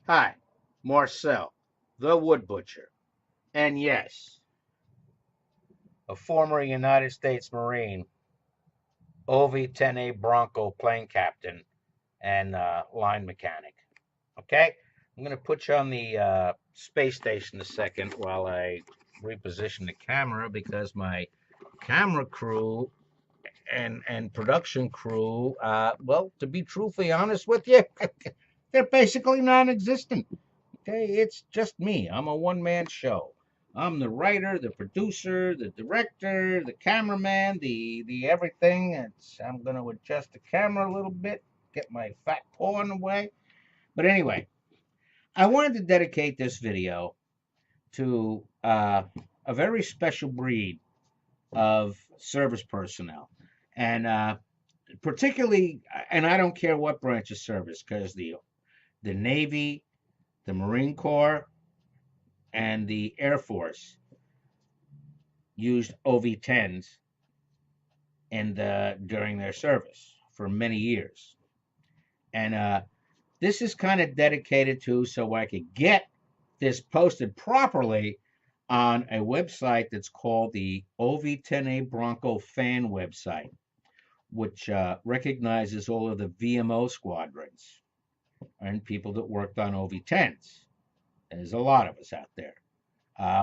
Hi, Marcel, the Wood Butcher, and yes, a former United States Marine, OV-10A Bronco plane captain and line mechanic. Okay, I'm going to put you on the space station a second while I reposition the camera because my camera crew and production crew, well, to be truthfully honest with you, they're basically non-existent. Okay, it's just me. I'm a one-man show. I'm the writer, the producer, the director, the cameraman, the everything. I'm gonna adjust the camera a little bit, get my fat paw in the way. But anyway, I wanted to dedicate this video to a very special breed of service personnel, and particularly, and I don't care what branch of service, because the Navy, the Marine Corps, and the Air Force used OV-10s during their service for many years. And this is kind of dedicated to so I could get this posted properly on a website that's called the OV-10A Bronco Fan website, which recognizes all of the VMO squadrons and people that worked on OV-10s. There's a lot of us out there.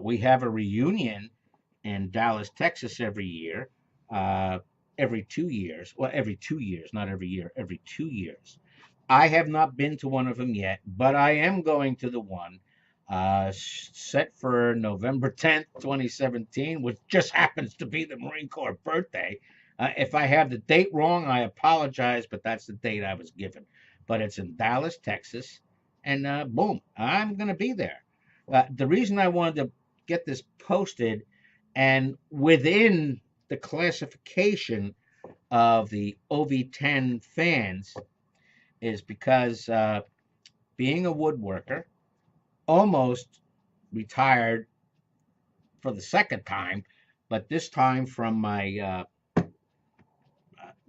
We have a reunion in Dallas, Texas every year, uh, every 2 years. Well, every 2 years, not every year, every 2 years. I have not been to one of them yet, but I am going to the one set for November 10th, 2017, which just happens to be the Marine Corps birthday. If I have the date wrong, I apologize, but that's the date I was given. But it's in Dallas, Texas, and boom, I'm going to be there. The reason I wanted to get this posted and within the classification of the OV-10 fans is because being a woodworker, almost retired for the second time, but this time from my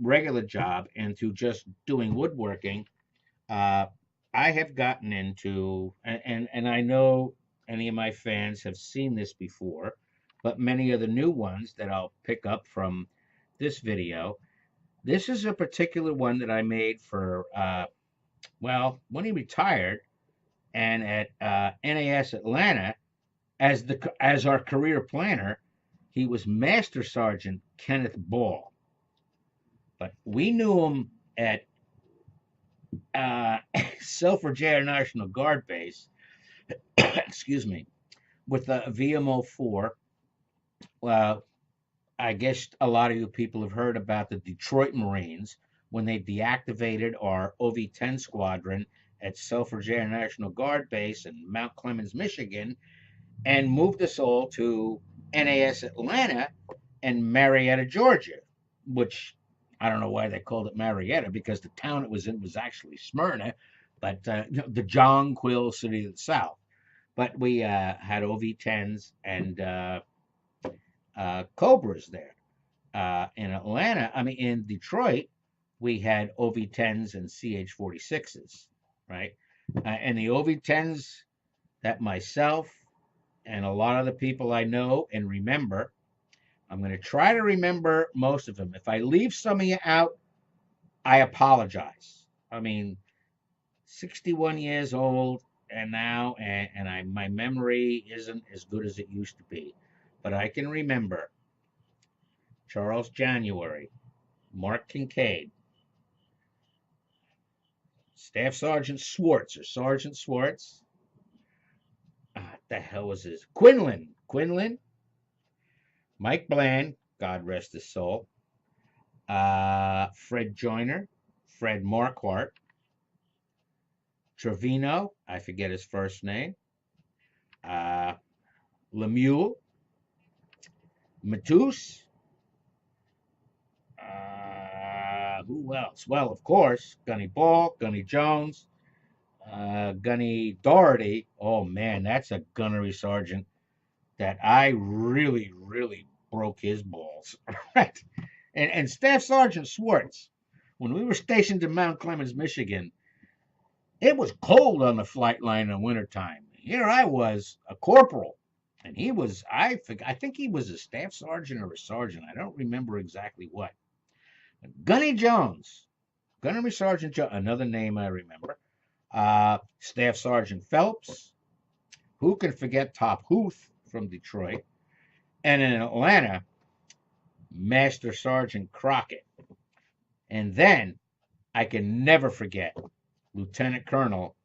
regular job into just doing woodworking, uh, I have gotten into, and I know any of my fans have seen this before, but many of the new ones that I'll pick up from this video. This is a particular one that I made for, well, when he retired and at NAS Atlanta as our career planner, he was Master Sergeant Kenneth Ball. But we knew him at Selfridge Air National Guard Base, excuse me, with the VMO4. Well, I guess a lot of you people have heard about the Detroit Marines when they deactivated our OV-10 squadron at Selfridge Air National Guard Base in Mount Clemens, Michigan, and moved us all to NAS Atlanta and Marietta, Georgia, which I don't know why they called it Marietta because the town it was in was actually Smyrna, but the Jonquil City of the South. But we had OV-10s and Cobras there. In Atlanta, I mean, in Detroit, we had OV-10s and CH-46s, right? And the OV-10s that myself and a lot of the people I know and remember, I'm going to try to remember most of them. If I leave some of you out, I apologize. I mean, 61 years old and now, and my memory isn't as good as it used to be. But I can remember Charles January, Mark Kincaid, Staff Sergeant Swartz or Sergeant Swartz. What the hell was his? Quinlan, Mike Bland, God rest his soul, Fred Joyner, Fred Marquardt, Trevino, I forget his first name, uh, Lemuel, Matus, who else? Well, of course, Gunny Ball, Gunny Jones, Gunny Doherty. Oh man, that's a gunnery sergeant that I really, really broke his balls. Right. And Staff Sergeant Swartz, when we were stationed in Mount Clemens, Michigan, It was cold on the flight line in the wintertime. Here I was, a corporal, and he was, I think he was a staff sergeant or a sergeant. I don't remember exactly what. Gunny Jones, Gunnery Sergeant Jones, another name I remember. Staff Sergeant Phelps. Who can forget Top Huth from Detroit? And in Atlanta, Master Sergeant Crockett. And then I can never forget Lieutenant Colonel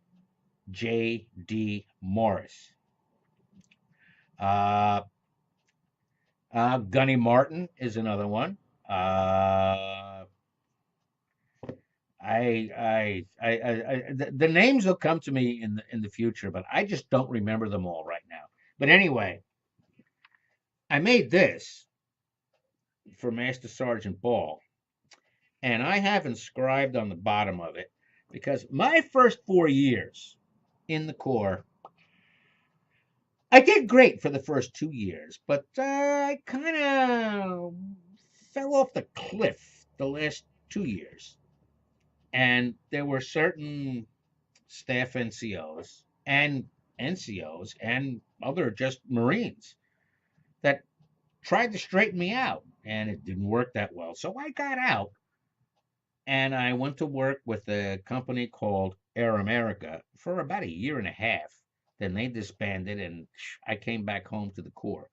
J.D. Morris. Uh, Gunny Martin is another one. The names will come to me in the future, but I just don't remember them all right now. But anyway, I made this for Master Sergeant Ball, and I have inscribed on the bottom of it because my first 4 years in the Corps, I did great for the first 2 years, but I kind of fell off the cliff the last 2 years. And there were certain staff NCOs and other just Marines that tried to straighten me out, and it didn't work that well. So I got out and I went to work with a company called Air America for about a year and a half. Then they disbanded, and I came back home to the Corps.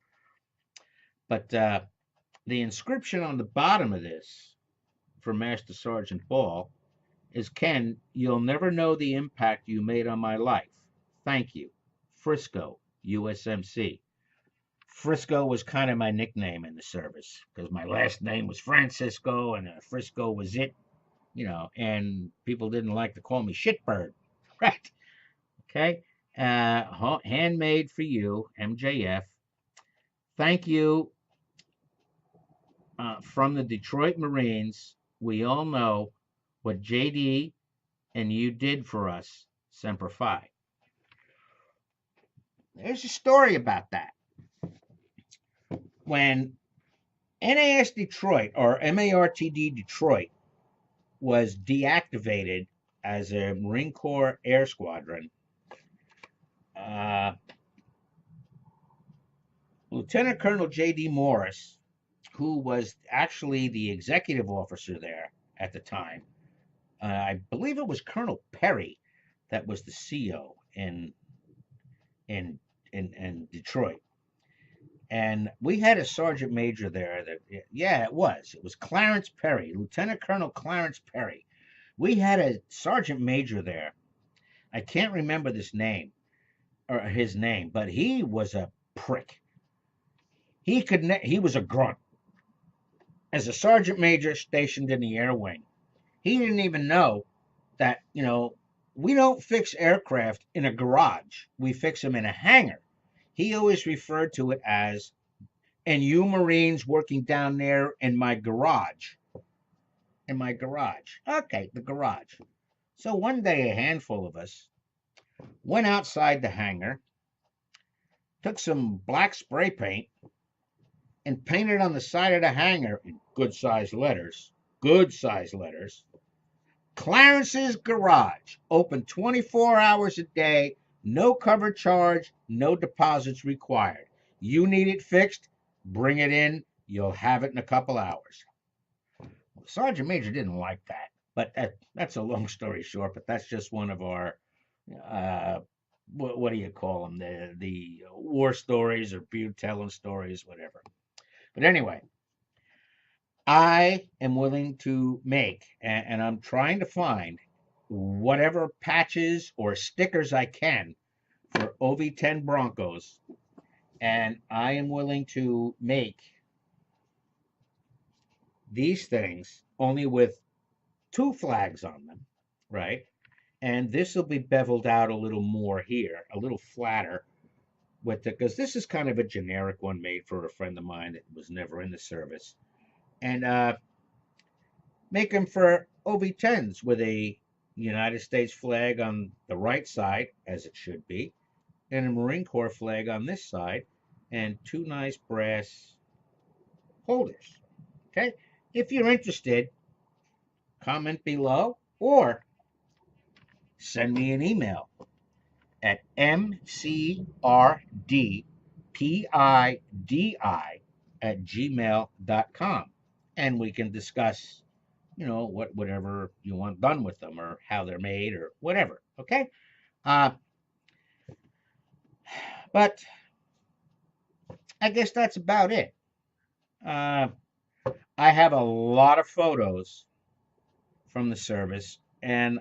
But the inscription on the bottom of this for Master Sergeant Ball is, Ken, you'll never know the impact you made on my life. Thank you. Frisco, USMC. Frisco was kind of my nickname in the service because my last name was Francisco and Frisco was it, and people didn't like to call me Shitbird. Right. Okay. Handmade for you, MJF. Thank you from the Detroit Marines. We all know what JD and you did for us, Semper Fi. There's a story about that. When NAS Detroit or MARTD Detroit was deactivated as a Marine Corps Air Squadron, Lieutenant Colonel J.D. Morris, who was actually the executive officer there at the time, I believe it was Colonel Perry that was the CO in Detroit. And we had a sergeant major there it was Clarence Perry, Lieutenant Colonel Clarence Perry. We had a sergeant major there. I can't remember his name, but he was a prick. He was a grunt. As a sergeant major stationed in the air wing, he didn't even know that, we don't fix aircraft in a garage. We fix them in a hangar. He always referred to it as, and you Marines working down there in my garage. In my garage. Okay, the garage. So one day a handful of us went outside the hangar, took some black spray paint, and painted on the side of the hangar in good sized letters, Clarence's Garage, open 24 hours a day, no cover charge, no deposits required. You need it fixed, bring it in, you'll have it in a couple hours. Well, the Sergeant Major didn't like that, but that's a long story short, but that's just one of our, what do you call them, the war stories or beard telling stories, whatever. But anyway, I am willing to make, and I'm trying to find whatever patches or stickers I can for OV-10 Broncos, and I am willing to make these things only with 2 flags on them, right? And this will be beveled out a little more here, a little flatter, because this is kind of a generic one made for a friend of mine that was never in the service. And make them for OV-10s with a United States flag on the right side, as it should be, and a Marine Corps flag on this side, and 2 nice brass holders. Okay? If you're interested, comment below, or send me an email at mcrdpi@gmail.com, and we can discuss, whatever you want done with them, or how they're made, or whatever. Okay. Uh, but I guess that's about it. Uh, I have a lot of photos from the service, and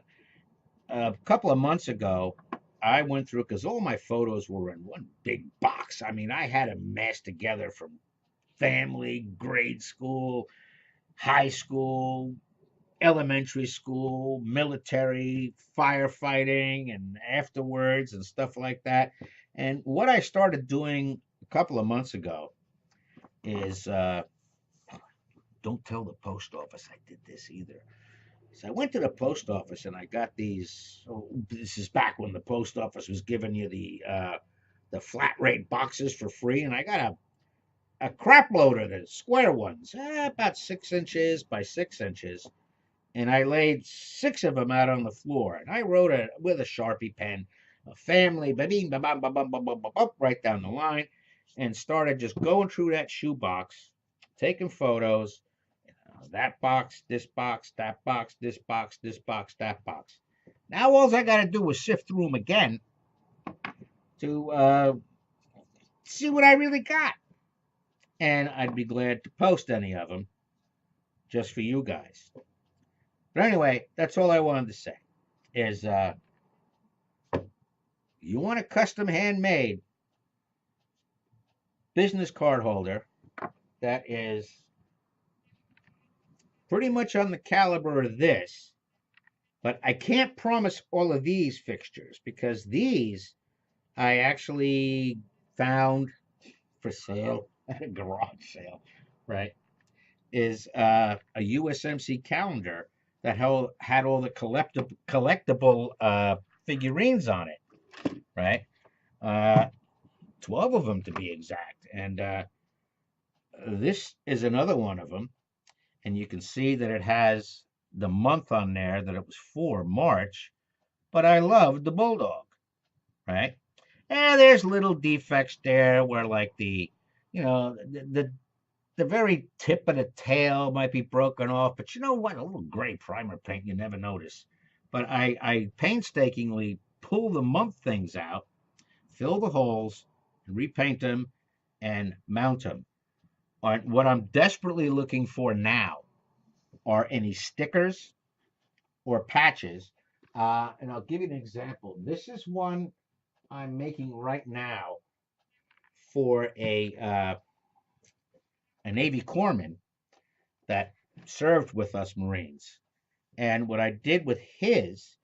a couple of months ago, I went through because all my photos were in one big box. I mean, I had them mashed together from family, grade school, high school, elementary school, military, firefighting, and afterwards, and stuff like that. And what I started doing a couple of months ago is don't tell the post office I did this either. So I went to the post office and I got these. Oh, this is back when the post office was giving you the flat rate boxes for free, and I got a crap load of the square ones, about 6 inches by 6 inches, and I laid six of them out on the floor, and I wrote with a Sharpie pen, a family, right down the line, and started just going through that shoebox, taking photos. That box, this box, that box, this box, this box, that box. Now all I got to do is sift through them again to see what I really got, and I'd be glad to post any of them just for you guys. But anyway, that's all I wanted to say. Is you want a custom handmade business card holder that is pretty much on the caliber of this, but I can't promise all of these fixtures because these I actually found for sale at a garage sale, right? Is a USMC calendar that had all the collectible figurines on it, right? Uh, 12 of them to be exact. And this is another one of them. And you can see that it has the month on there that it was for, March. But I loved the bulldog, right? And there's little defects there where, like, the very tip of the tail might be broken off, but you know what? A little gray primer paint, you never notice. But I painstakingly pull the month things out, fill the holes, and repaint them and mount them. What I'm desperately looking for now are any stickers or patches. And I'll give you an example. This is one I'm making right now for a Navy corpsman that served with us Marines. And what I did with his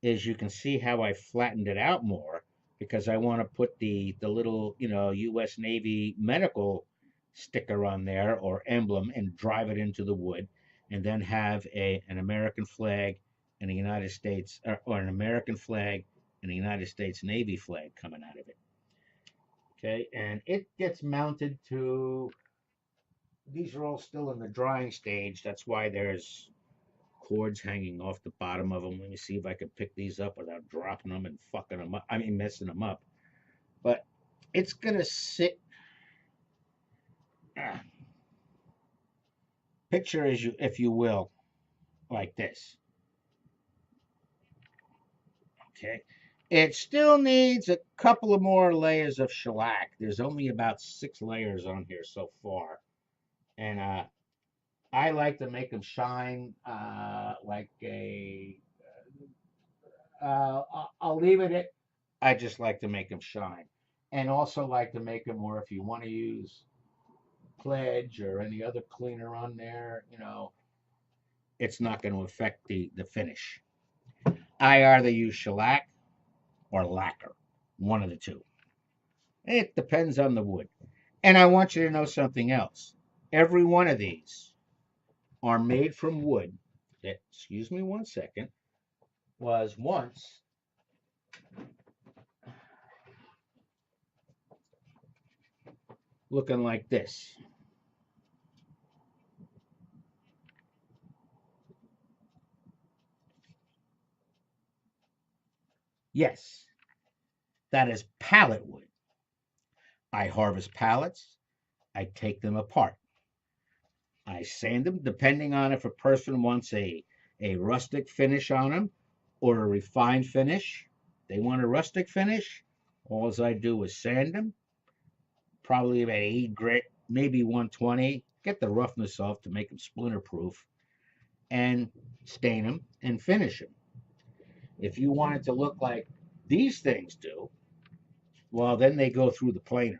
is, you can see how I flattened it out more, because I want to put the little, U.S. Navy medical sticker on there, or emblem, and drive it into the wood, and then have an American flag and the United States, or an American flag and the United States Navy flag coming out of it. Okay, and it gets mounted to. These are all still in the drying stage. That's why there's cords hanging off the bottom of them. Let me see if I can pick these up without dropping them and fucking them up. I mean, messing them up. But it's gonna sit. Ah, picture, as you, if you will, like this. Okay. It still needs a couple of more layers of shellac. There's only about 6 layers on here so far, and I like to make them shine like a. I'll leave it at. I just like to make them shine, and also like to make them where, if you want to use Pledge or any other cleaner on there, it's not going to affect the finish. I either use shellac or lacquer, one of the two. It depends on the wood. And I want you to know something else. Every one of these are made from wood that, excuse me one second, was once looking like this. Yes, that is pallet wood. I harvest pallets. I take them apart. I sand them depending on if a person wants a rustic finish on them or a refined finish. They want a rustic finish. All I do is sand them, probably about 8 grit, maybe 120. Get the roughness off to make them splinter proof, and stain them and finish them. If you want it to look like these things do, well, then they go through the planer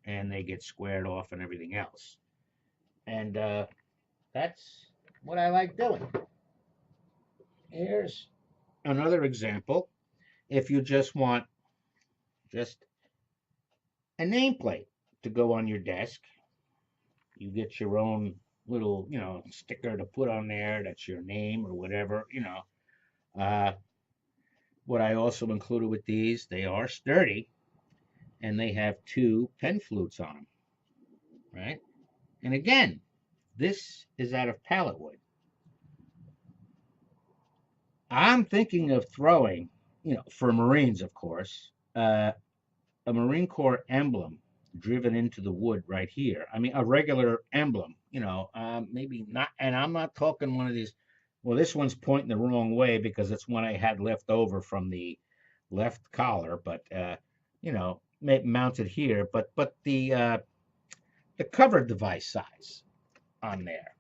and they get squared off and everything else. And that's what I like doing. Here's another example. If you just want just a nameplate to go on your desk, you get your own little, sticker to put on there. That's your name or whatever. Uh, what I also included with these, they are sturdy and they have 2 pen flutes on them, right? And again, this is out of pallet wood. I'm thinking of throwing, for Marines, of course, a Marine Corps emblem driven into the wood right here. I mean, a regular emblem, maybe not. And I'm not talking one of these. Well, this one's pointing the wrong way because it's one I had left over from the left collar, but mounted here. But the cover device size on there,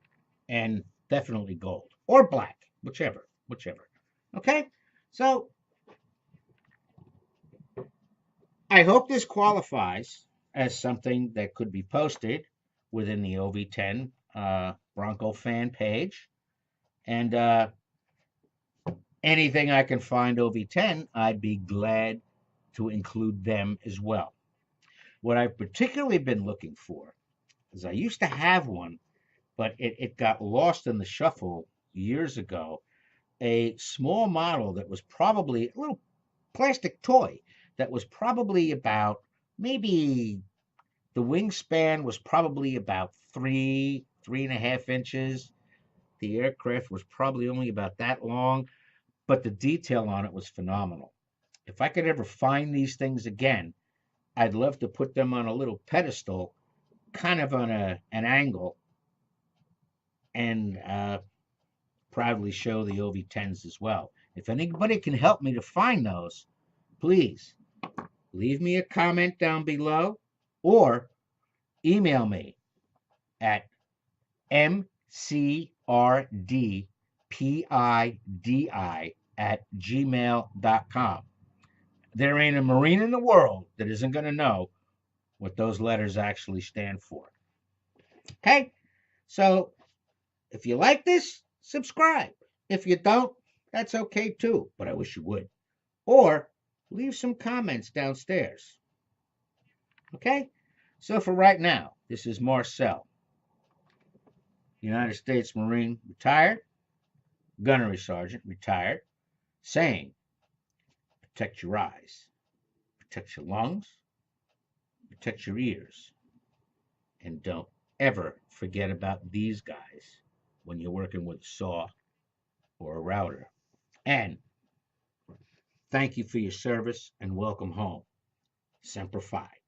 and definitely gold or black, whichever. Okay, so I hope this qualifies as something that could be posted within the OV-10 Bronco fan page. And anything I can find OV-10, I'd be glad to include them as well. What I've particularly been looking for is I used to have one, but it got lost in the shuffle years ago. A small model that was probably a little plastic toy that was probably about maybe the wingspan was probably about 3.5 inches. The aircraft was probably only about that long, but the detail on it was phenomenal. If I could ever find these things again, I'd love to put them on a little pedestal, kind of on an angle, and proudly show the OV-10s as well. If anybody can help me to find those, please leave me a comment down below or email me at mcrdpidi@gmail.com. There ain't a Marine in the world that isn't going to know what those letters actually stand for. Okay? So if you like this, subscribe. If you don't, that's okay too, but I wish you would. Or leave some comments downstairs. Okay? So for right now, this is Marcel, United States Marine, retired, gunnery sergeant, retired, saying, protect your eyes, protect your lungs, protect your ears, and don't ever forget about these guys when you're working with a saw or a router. And thank you for your service and welcome home. Semper Fi.